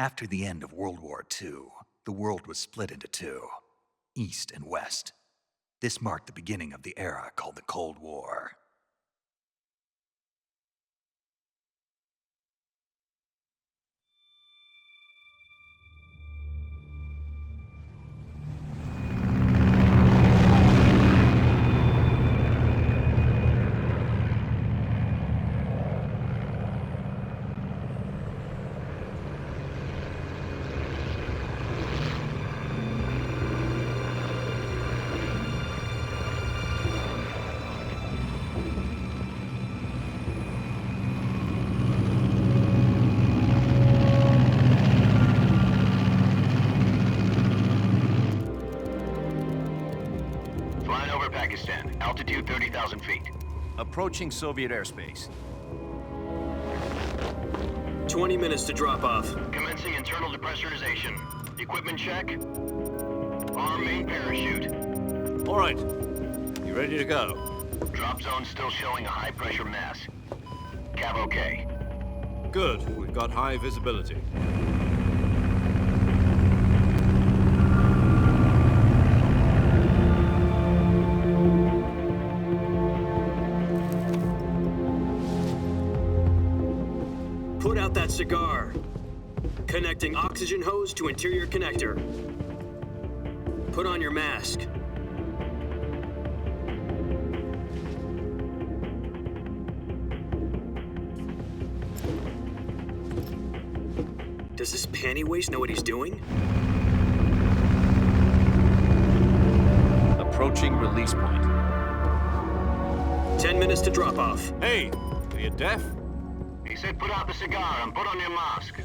After the end of World War II, the world was split into two, East and West. This marked the beginning of the era called the Cold War. Pakistan, altitude 30,000 feet. Approaching Soviet airspace. 20 minutes to drop off. Commencing internal depressurization. Equipment check. Arm main parachute. All right. You ready to go? Drop zone still showing a high pressure mass. Cav okay. Good. We've got high visibility. Put out that cigar. Connecting oxygen hose to interior connector. Put on your mask. Does this panty waste know what he's doing? Approaching release point. 10 minutes to drop off. Hey, are you deaf? He said put out the cigar and put on your mask.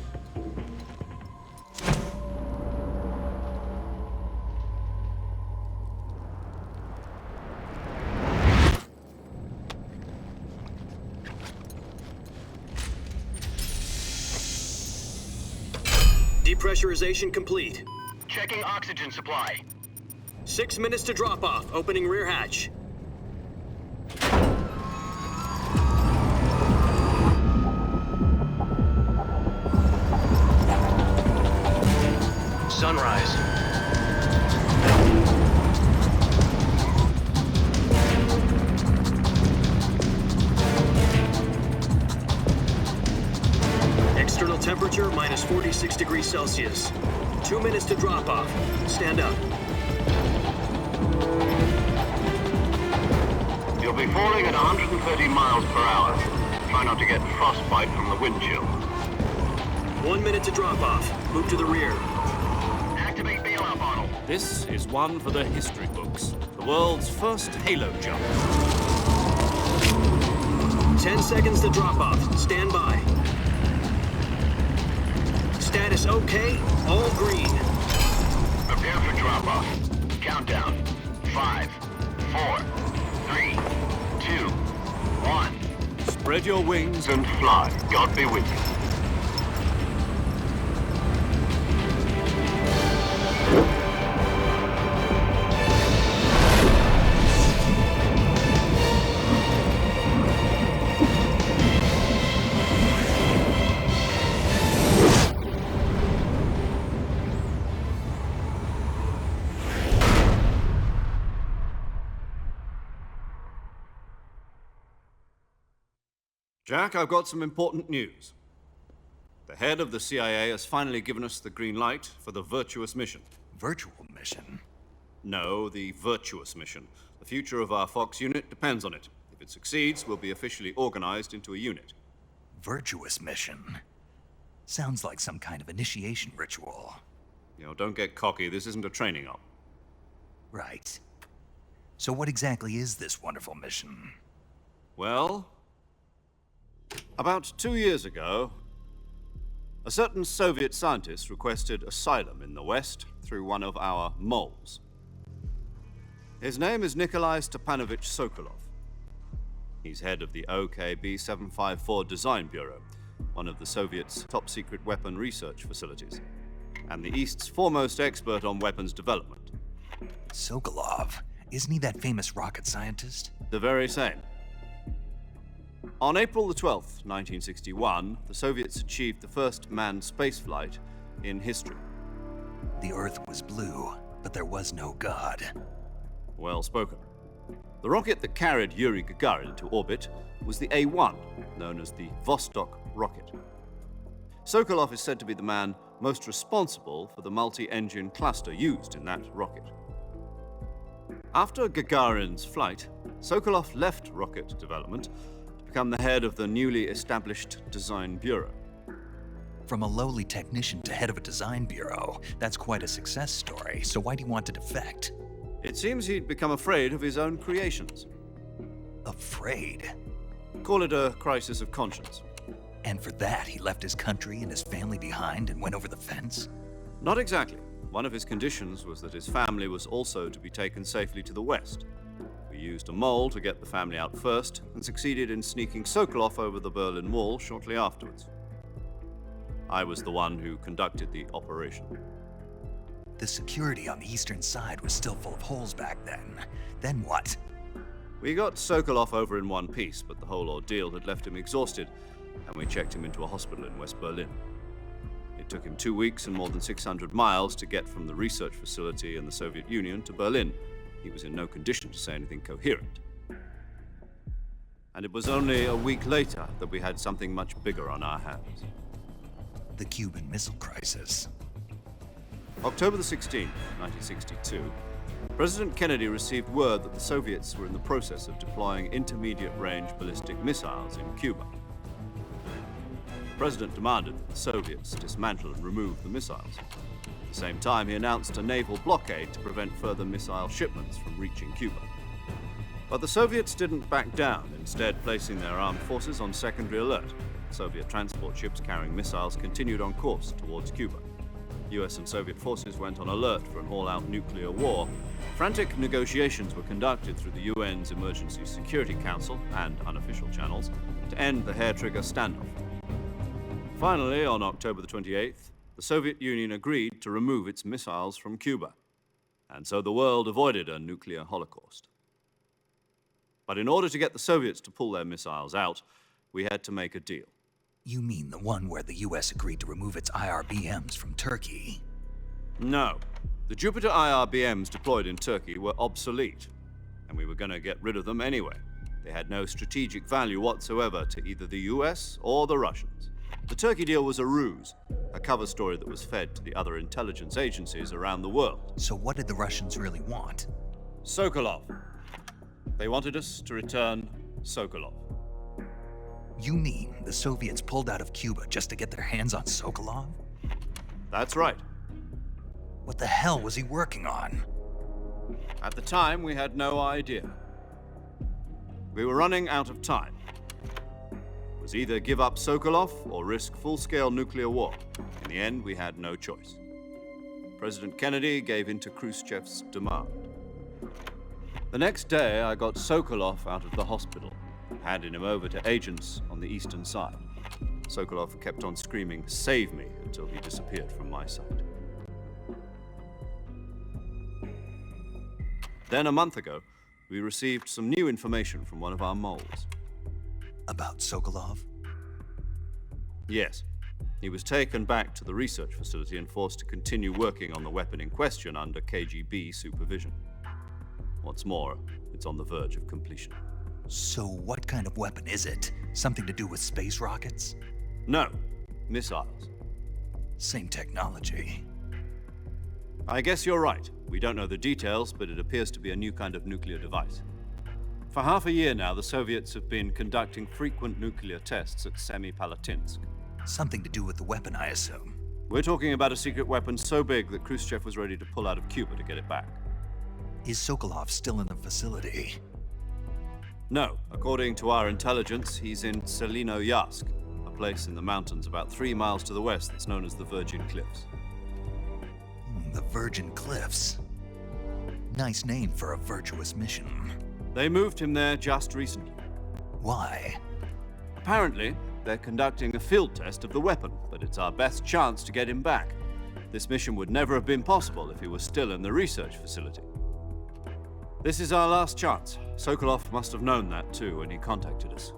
Depressurization complete. Checking oxygen supply. 6 minutes to drop off. Opening rear hatch. Sunrise. External temperature minus 46 degrees Celsius. 2 minutes to drop off. Stand up. You'll be falling at 130 miles per hour. Try not to get frostbite from the wind chill. 1 minute to drop off. Move to the rear. Activate bailout model. This is one for the history books. The world's first halo jump. 10 seconds to drop off. Stand by. Status okay. All green. Prepare for drop-off. Countdown. 5, 4, 3, 2, 1. Spread your wings And fly. God be with you. Jack, I've got some important news. The head of the CIA has finally given us the green light for the Virtuous mission. Virtual mission? No, the Virtuous mission. The future of our Fox unit depends on it. If it succeeds, we'll be officially organized into a unit. Virtuous mission? Sounds like some kind of initiation ritual. You know, don't get cocky. This isn't a training op. Right. So what exactly is this wonderful mission? Well, about 2 years ago, a certain Soviet scientist requested asylum in the West through one of our moles. His name is Nikolai Stepanovich Sokolov. He's head of the OKB-754 Design Bureau, one of the Soviets' top-secret weapon research facilities, and the East's foremost expert on weapons development. Sokolov? Isn't he that famous rocket scientist? The very same. On April the 12th, 1961, the Soviets achieved the first manned spaceflight in history. The Earth was blue, but there was no God. Well spoken. The rocket that carried Yuri Gagarin into orbit was the A-1, known as the Vostok rocket. Sokolov is said to be the man most responsible for the multi-engine cluster used in that rocket. After Gagarin's flight, Sokolov left rocket development to become the head of the newly established Design Bureau. From a lowly technician to head of a design bureau, that's quite a success story, so why'd he want to defect? It seems he'd become afraid of his own creations. Afraid? Call it a crisis of conscience. And for that, he left his country and his family behind and went over the fence? Not exactly. One of his conditions was that his family was also to be taken safely to the west. We used a mole to get the family out first and succeeded in sneaking Sokolov over the Berlin Wall shortly afterwards. I was the one who conducted the operation. The security on the eastern side was still full of holes back then. Then what? We got Sokolov over in one piece, but the whole ordeal had left him exhausted, and we checked him into a hospital in West Berlin. It took him 2 weeks and more than 600 miles to get from the research facility in the Soviet Union to Berlin. He was in no condition to say anything coherent. And it was only a week later that we had something much bigger on our hands. The Cuban Missile Crisis. October the 16th, 1962, President Kennedy received word that the Soviets were in the process of deploying intermediate-range ballistic missiles in Cuba. The President demanded that the Soviets dismantle and remove the missiles. At the same time, he announced a naval blockade to prevent further missile shipments from reaching Cuba. But the Soviets didn't back down, instead placing their armed forces on secondary alert. Soviet transport ships carrying missiles continued on course towards Cuba. US and Soviet forces went on alert for an all-out nuclear war. Frantic negotiations were conducted through the UN's Emergency Security Council and unofficial channels to end the hair-trigger standoff. Finally, on October the 28th, the Soviet Union agreed to remove its missiles from Cuba. And so the world avoided a nuclear holocaust. But in order to get the Soviets to pull their missiles out, we had to make a deal. You mean the one where the US agreed to remove its IRBMs from Turkey? No. The Jupiter IRBMs deployed in Turkey were obsolete, and we were going to get rid of them anyway. They had no strategic value whatsoever to either the US or the Russians. The Turkey deal was a ruse, a cover story that was fed to the other intelligence agencies around the world. So what did the Russians really want? Sokolov. They wanted us to return Sokolov. You mean the Soviets pulled out of Cuba just to get their hands on Sokolov? That's right. What the hell was he working on? At the time, we had no idea. We were running out of time. It was either give up Sokolov or risk full-scale nuclear war. In the end, we had no choice. President Kennedy gave in to Khrushchev's demand. The next day, I got Sokolov out of the hospital, handing him over to agents on the eastern side. Sokolov kept on screaming, "Save me," until he disappeared from my sight. Then a month ago, we received some new information from one of our moles. About Sokolov? Yes. He was taken back to the research facility and forced to continue working on the weapon in question under KGB supervision. What's more, it's on the verge of completion. So what kind of weapon is it? Something to do with space rockets? No, missiles. Same technology. I guess you're right. We don't know the details, but it appears to be a new kind of nuclear device. For half a year now, the Soviets have been conducting frequent nuclear tests at Semipalatinsk. Something to do with the weapon, I assume. We're talking about a secret weapon so big that Khrushchev was ready to pull out of Cuba to get it back. Is Sokolov still in the facility? No. According to our intelligence, he's in Selinoyarsk, a place in the mountains about 3 miles to the west that's known as the Virgin Cliffs. The Virgin Cliffs. Nice name for a virtuous mission. They moved him there just recently. Why? Apparently, they're conducting a field test of the weapon, but it's our best chance to get him back. This mission would never have been possible if he was still in the research facility. This is our last chance. Sokolov must have known that too when he contacted us.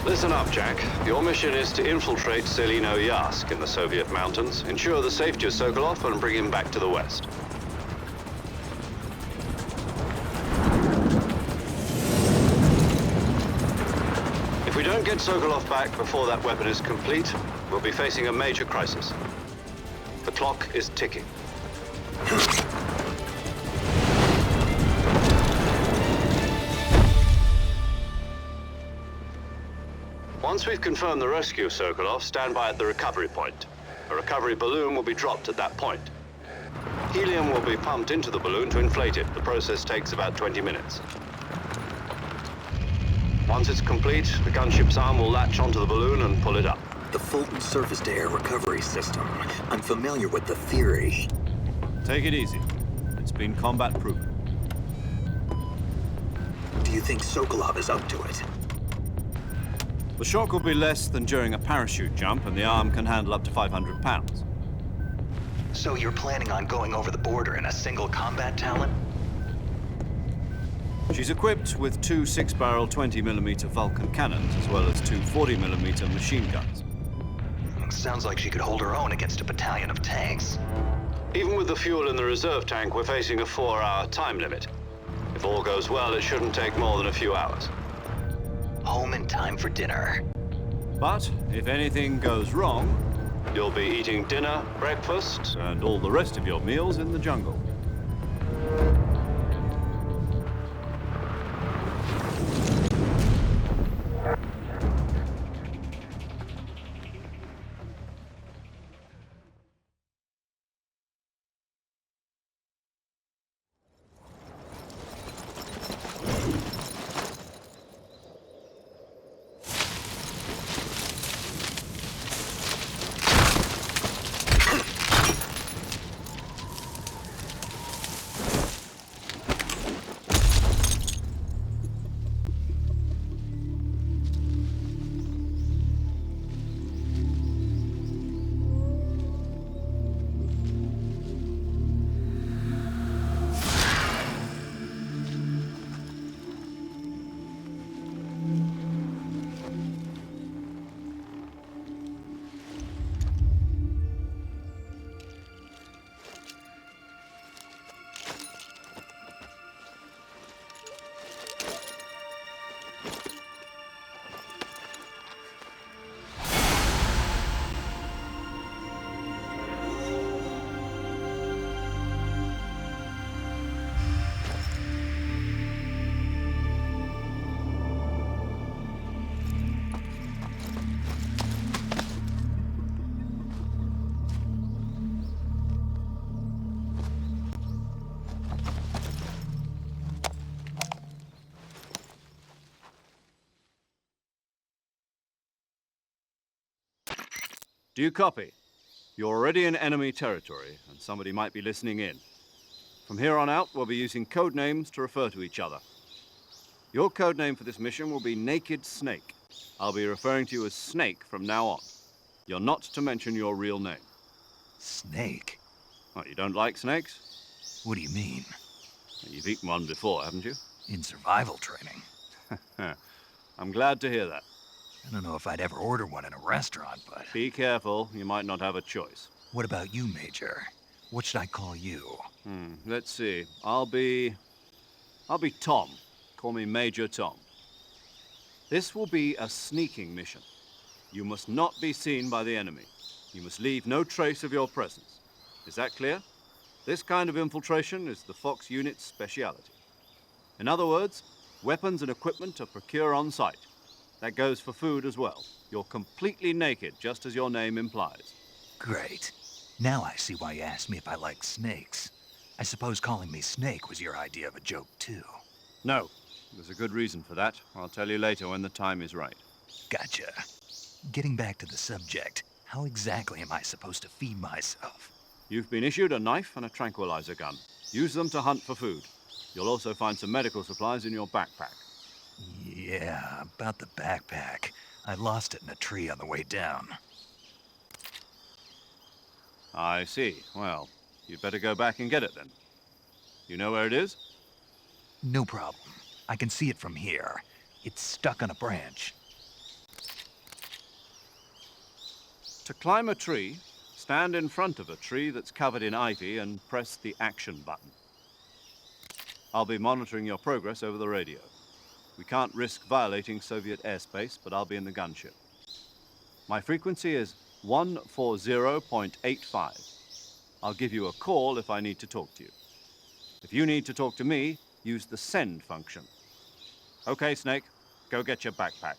Listen up, Jack. Your mission is to infiltrate Selino Yask in the Soviet mountains, ensure the safety of Sokolov, and bring him back to the West. If we don't get Sokolov back before that weapon is complete, we'll be facing a major crisis. The clock is ticking. Once we've confirmed the rescue of Sokolov, stand by at the recovery point. A recovery balloon will be dropped at that point. Helium will be pumped into the balloon to inflate it. The process takes about 20 minutes. Once it's complete, the gunship's arm will latch onto the balloon and pull it up. The Fulton surface-to-air recovery system. I'm familiar with the theory. Take it easy. It's been combat-proven. Do you think Sokolov is up to it? The shock will be less than during a parachute jump, and the arm can handle up to 500 pounds. So you're planning on going over the border in a single combat Talon? She's equipped with two 6-barrel 20mm Vulcan cannons, as well as two 40mm machine guns. Sounds like she could hold her own against a battalion of tanks. Even with the fuel in the reserve tank, we're facing a 4-hour time limit. If all goes well, it shouldn't take more than a few hours. Home in time for dinner. But if anything goes wrong, you'll be eating dinner, breakfast, and all the rest of your meals in the jungle. Do you copy? You're already in enemy territory, and somebody might be listening in. From here on out, we'll be using code names to refer to each other. Your code name for this mission will be Naked Snake. I'll be referring to you as Snake from now on. You're not to mention your real name. Snake? Oh, you don't like snakes? What do you mean? You've eaten one before, haven't you? In survival training? I'm glad to hear that. I don't know if I'd ever order one in a restaurant, but... Be careful, you might not have a choice. What about you, Major? What should I call you? Let's see. I'll be Tom. Call me Major Tom. This will be a sneaking mission. You must not be seen by the enemy. You must leave no trace of your presence. Is that clear? This kind of infiltration is the Fox unit's speciality. In other words, weapons and equipment are procured on site. That goes for food as well. You're completely naked, just as your name implies. Great. Now I see why you asked me if I like snakes. I suppose calling me Snake was your idea of a joke, too. No, there's a good reason for that. I'll tell you later when the time is right. Gotcha. Getting back to the subject, how exactly am I supposed to feed myself? You've been issued a knife and a tranquilizer gun. Use them to hunt for food. You'll also find some medical supplies in your backpack. Yeah, about the backpack. I lost it in a tree on the way down. I see. Well, you'd better go back and get it then. You know where it is? No problem. I can see it from here. It's stuck on a branch. To climb a tree, stand in front of a tree that's covered in ivy and press the action button. I'll be monitoring your progress over the radio. We can't risk violating Soviet airspace, but I'll be in the gunship. My frequency is 140.85. I'll give you a call if I need to talk to you. If you need to talk to me, use the send function. Okay, Snake, go get your backpack.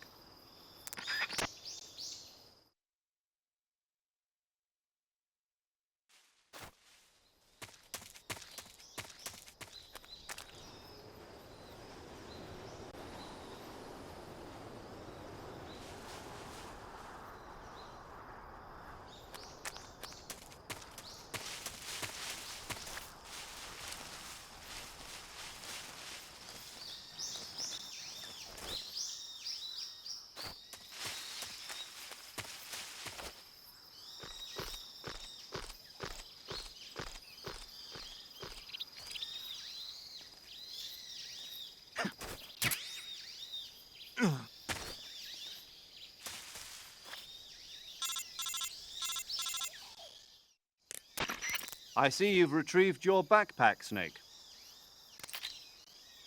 I see you've retrieved your backpack, Snake.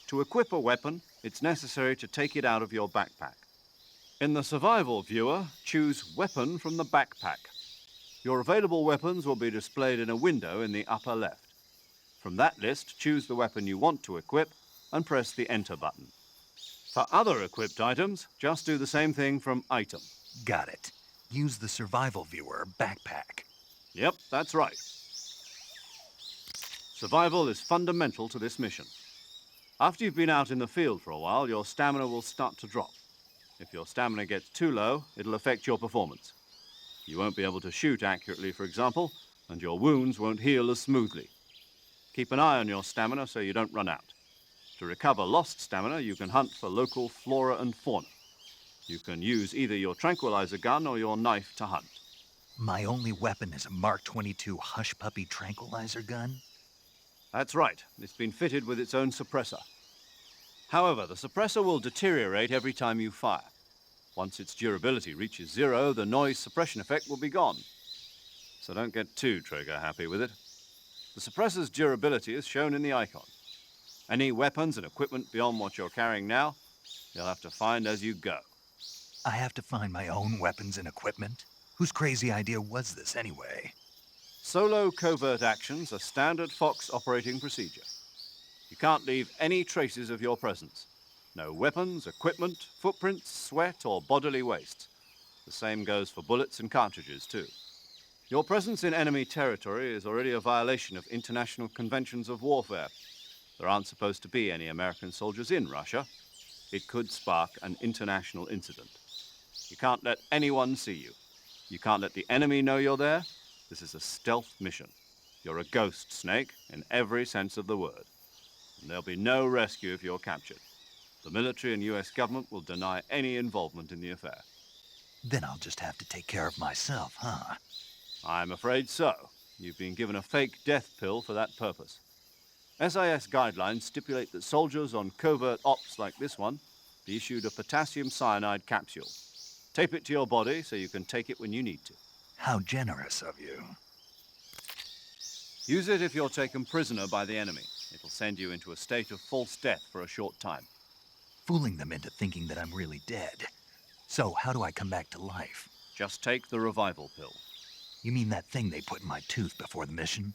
To equip a weapon, it's necessary to take it out of your backpack. In the survival viewer, choose Weapon from the backpack. Your available weapons will be displayed in a window in the upper left. From that list, choose the weapon you want to equip and press the Enter button. For other equipped items, just do the same thing from Item. Got it. Use the survival viewer backpack. Yep, that's right. Survival is fundamental to this mission. After you've been out in the field for a while, your stamina will start to drop. If your stamina gets too low, it'll affect your performance. You won't be able to shoot accurately, for example, and your wounds won't heal as smoothly. Keep an eye on your stamina so you don't run out. To recover lost stamina, you can hunt for local flora and fauna. You can use either your tranquilizer gun or your knife to hunt. My only weapon is a Mark 22 Hush Puppy tranquilizer gun? That's right. It's been fitted with its own suppressor. However, the suppressor will deteriorate every time you fire. Once its durability reaches 0, the noise suppression effect will be gone. So don't get too trigger-happy with it. The suppressor's durability is shown in the icon. Any weapons and equipment beyond what you're carrying now, you'll have to find as you go. I have to find my own weapons and equipment? Whose crazy idea was this anyway? Solo covert actions are standard Fox operating procedure. You can't leave any traces of your presence. No weapons, equipment, footprints, sweat, or bodily waste. The same goes for bullets and cartridges, too. Your presence in enemy territory is already a violation of international conventions of warfare. There aren't supposed to be any American soldiers in Russia. It could spark an international incident. You can't let anyone see you. You can't let the enemy know you're there. This is a stealth mission. You're a ghost, Snake, in every sense of the word. And there'll be no rescue if you're captured. The military and US government will deny any involvement in the affair. Then I'll just have to take care of myself, huh? I'm afraid so. You've been given a fake death pill for that purpose. SIS guidelines stipulate that soldiers on covert ops like this one be issued a potassium cyanide capsule. Tape it to your body so you can take it when you need to. How generous of you. Use it if you're taken prisoner by the enemy. It'll send you into a state of false death for a short time. Fooling them into thinking that I'm really dead. So how do I come back to life? Just take the revival pill. You mean that thing they put in my tooth before the mission?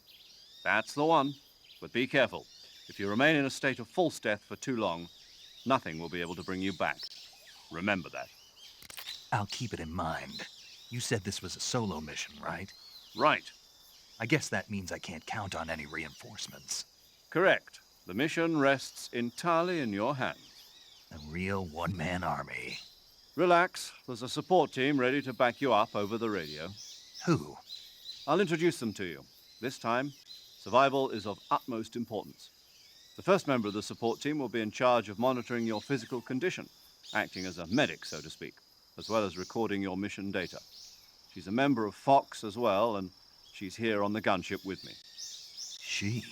That's the one. But be careful. If you remain in a state of false death for too long, nothing will be able to bring you back. Remember that. I'll keep it in mind. You said this was a solo mission, right? Right. I guess that means I can't count on any reinforcements. Correct. The mission rests entirely in your hands. A real one-man army. Relax. There's a support team ready to back you up over the radio. Who? I'll introduce them to you. This time, survival is of utmost importance. The first member of the support team will be in charge of monitoring your physical condition, acting as a medic, so to speak, as well as recording your mission data. She's a member of Fox as well, and she's here on the gunship with me. She?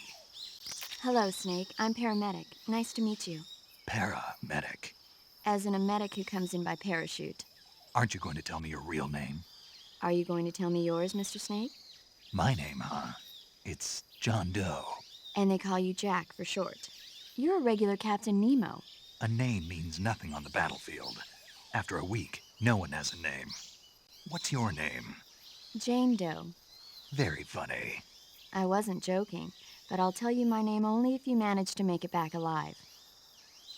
Hello, Snake. I'm paramedic. Nice to meet you. Paramedic. As in a medic who comes in by parachute. Aren't you going to tell me your real name? Are you going to tell me yours, Mr. Snake? My name, huh? It's John Doe. And they call you Jack for short. You're a regular Captain Nemo. A name means nothing on the battlefield. After a week, no one has a name. What's your name? Jane Doe. Very funny. I wasn't joking, but I'll tell you my name only if you manage to make it back alive.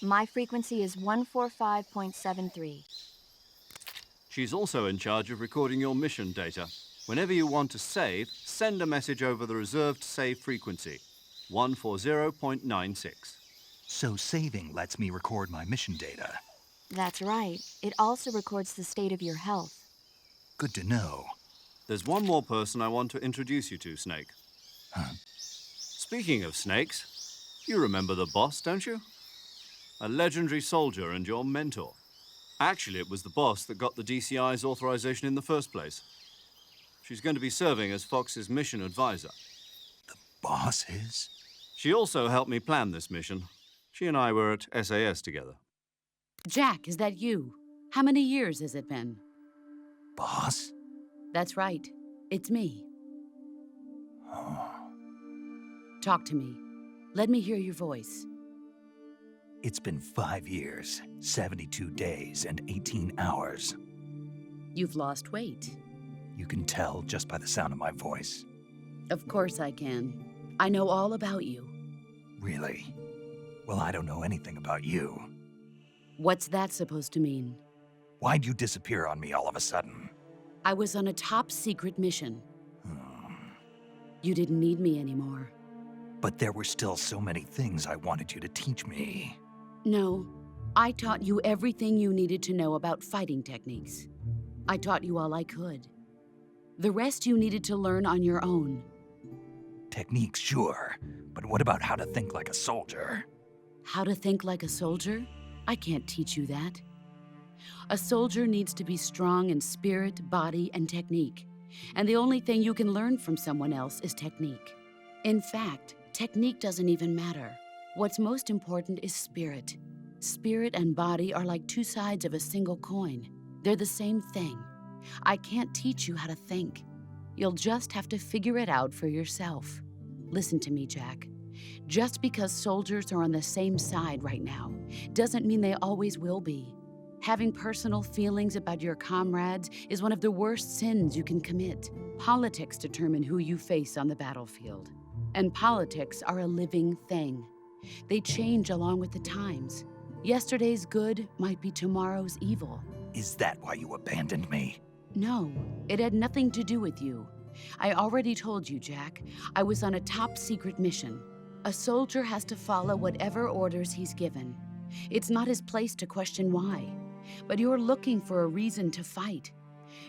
My frequency is 145.73. She's also in charge of recording your mission data. Whenever you want to save, send a message over the reserved save frequency, 140.96. So saving lets me record my mission data. That's right. It also records the state of your health. Good to know. There's one more person I want to introduce you to, Snake. Huh? Speaking of snakes, you remember the boss, don't you? A legendary soldier and your mentor. Actually, it was the boss that got the DCI's authorization in the first place. She's going to be serving as Fox's mission advisor. The boss is? She also helped me plan this mission. She and I were at SAS together. Jack, is that you? How many years has it been? Boss? That's right. It's me. Oh. Talk to me. Let me hear your voice. It's been 5 years, 72 days, and 18 hours. You've lost weight. You can tell just by the sound of my voice. Of course I can. I know all about you. Really? Well, I don't know anything about you. What's that supposed to mean? Why'd you disappear on me all of a sudden? I was on a top-secret mission. Hmm. You didn't need me anymore. But there were still so many things I wanted you to teach me. No, I taught you everything you needed to know about fighting techniques. I taught you all I could. The rest you needed to learn on your own. Techniques, sure. But what about how to think like a soldier? How to think like a soldier? I can't teach you that. A soldier needs to be strong in spirit, body, and technique. And the only thing you can learn from someone else is technique. In fact, technique doesn't even matter. What's most important is spirit. Spirit and body are like two sides of a single coin. They're the same thing. I can't teach you how to think. You'll just have to figure it out for yourself. Listen to me, Jack. Just because soldiers are on the same side right now doesn't mean they always will be. Having personal feelings about your comrades is one of the worst sins you can commit. Politics determine who you face on the battlefield. And politics are a living thing. They change along with the times. Yesterday's good might be tomorrow's evil. Is that why you abandoned me? No, it had nothing to do with you. I already told you, Jack. I was on a top-secret mission. A soldier has to follow whatever orders he's given. It's not his place to question why. But you're looking for a reason to fight.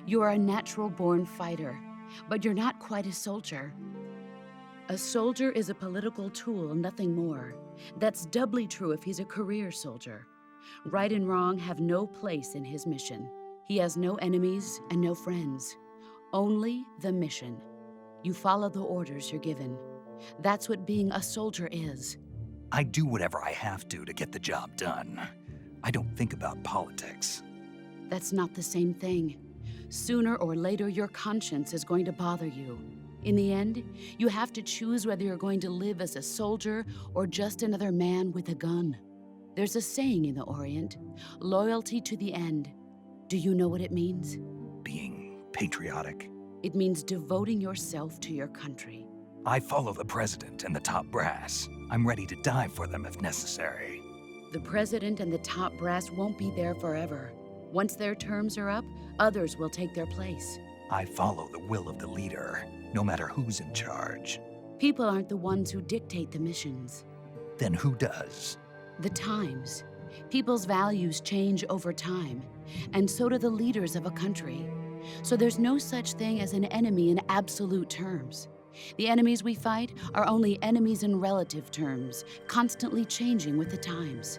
You're a natural-born fighter, but you're not quite a soldier. A soldier is a political tool, nothing more. That's doubly true if he's a career soldier. Right and wrong have no place in his mission. He has no enemies and no friends. Only the mission. You follow the orders you're given. That's what being a soldier is. I do whatever I have to get the job done. I don't think about politics. That's not the same thing. Sooner or later, your conscience is going to bother you. In the end, you have to choose whether you're going to live as a soldier or just another man with a gun. There's a saying in the Orient, loyalty to the end. Do you know what it means? Being patriotic. It means devoting yourself to your country. I follow the president and the top brass. I'm ready to die for them if necessary. The president and the top brass won't be there forever. Once their terms are up, others will take their place. I follow the will of the leader, no matter who's in charge. People aren't the ones who dictate the missions. Then who does? The times. People's values change over time, and so do the leaders of a country. So there's no such thing as an enemy in absolute terms. The enemies we fight are only enemies in relative terms, constantly changing with the times.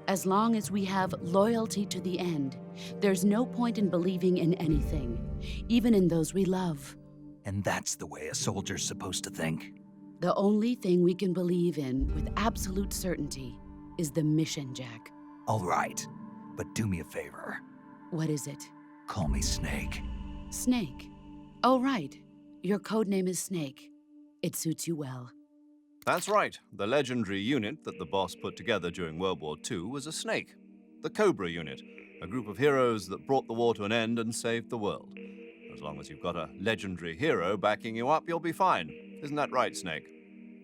As long as we have loyalty to the end, there's no point in believing in anything, even in those we love. And that's the way a soldier's supposed to think? The only thing we can believe in with absolute certainty is the mission, Jack. All right, but do me a favor. What is it? Call me Snake. Snake. Oh, right. Your code name is Snake. It suits you well. That's right. The legendary unit that the boss put together during World War II was a snake. The Cobra unit, a group of heroes that brought the war to an end and saved the world. As long as you've got a legendary hero backing you up, you'll be fine. Isn't that right, Snake?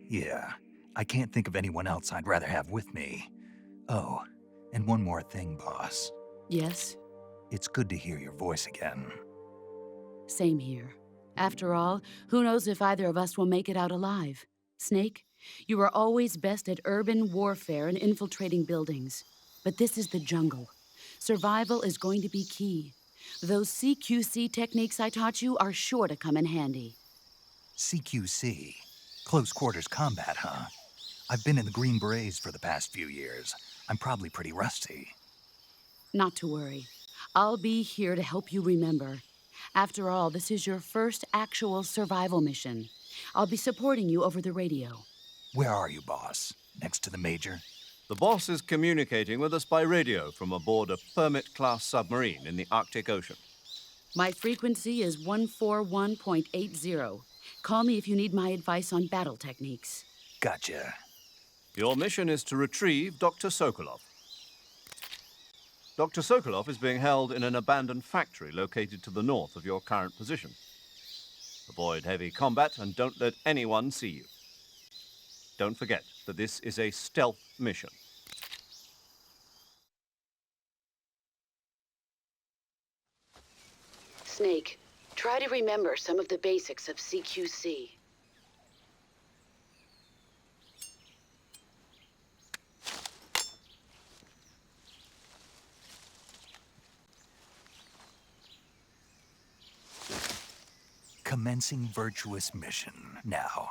Yeah, I can't think of anyone else I'd rather have with me. Oh, and one more thing, boss. Yes? It's good to hear your voice again. Same here. After all, who knows if either of us will make it out alive? Snake, you are always best at urban warfare and infiltrating buildings. But this is the jungle. Survival is going to be key. Those CQC techniques I taught you are sure to come in handy. CQC? Close quarters combat, huh? I've been in the Green Berets for the past few years. I'm probably pretty rusty. Not to worry. I'll be here to help you remember. After all, this is your first actual survival mission. I'll be supporting you over the radio. Where are you, boss? Next to the Major? The boss is communicating with us by radio from aboard a Permit-class submarine in the Arctic Ocean. My frequency is 141.80. Call me if you need my advice on battle techniques. Gotcha. Your mission is to retrieve Dr. Sokolov. Dr. Sokolov is being held in an abandoned factory located to the north of your current position. Avoid heavy combat and don't let anyone see you. Don't forget that this is a stealth mission. Snake, try to remember some of the basics of CQC. Commencing virtuous mission now.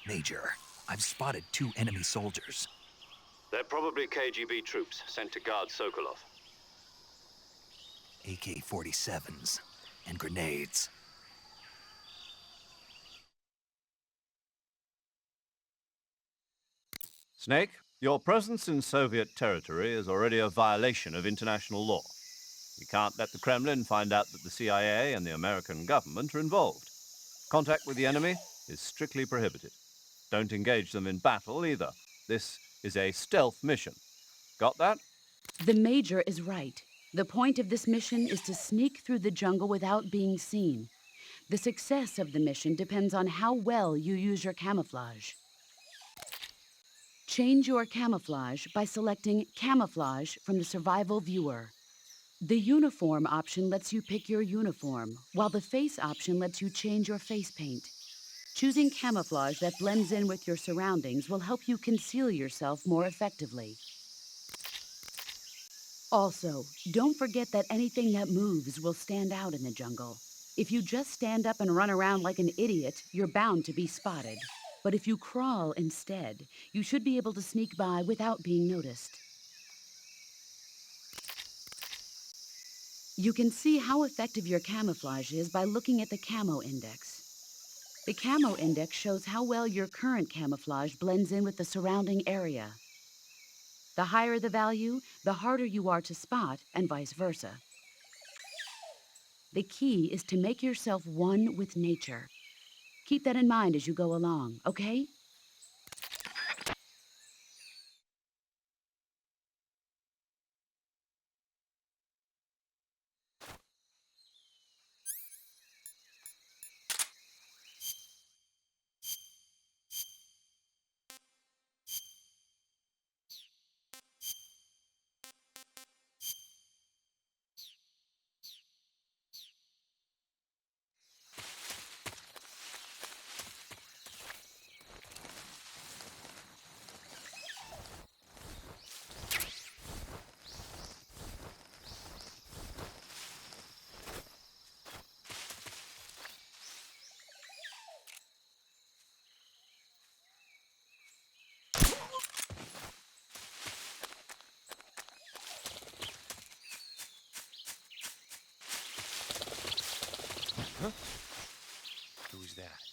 Major, I've spotted 2 enemy soldiers. They're probably KGB troops sent to guard Sokolov. AK-47s and grenades. Snake, your presence in Soviet territory is already a violation of international law. We can't let the Kremlin find out that the CIA and the American government are involved. Contact with the enemy, is strictly prohibited. Don't engage them in battle either. This is a stealth mission. Got that? The Major is right. The point of this mission is to sneak through the jungle without being seen. The success of the mission depends on how well you use your camouflage. Change your camouflage by selecting Camouflage from the Survival Viewer. The Uniform option lets you pick your uniform, while the Face option lets you change your face paint. Choosing camouflage that blends in with your surroundings will help you conceal yourself more effectively. Also, don't forget that anything that moves will stand out in the jungle. If you just stand up and run around like an idiot, you're bound to be spotted. But if you crawl instead, you should be able to sneak by without being noticed. You can see how effective your camouflage is by looking at the Camo Index. The Camo Index shows how well your current camouflage blends in with the surrounding area. The higher the value, the harder you are to spot, and vice versa. The key is to make yourself one with nature. Keep that in mind as you go along, okay? Who's that?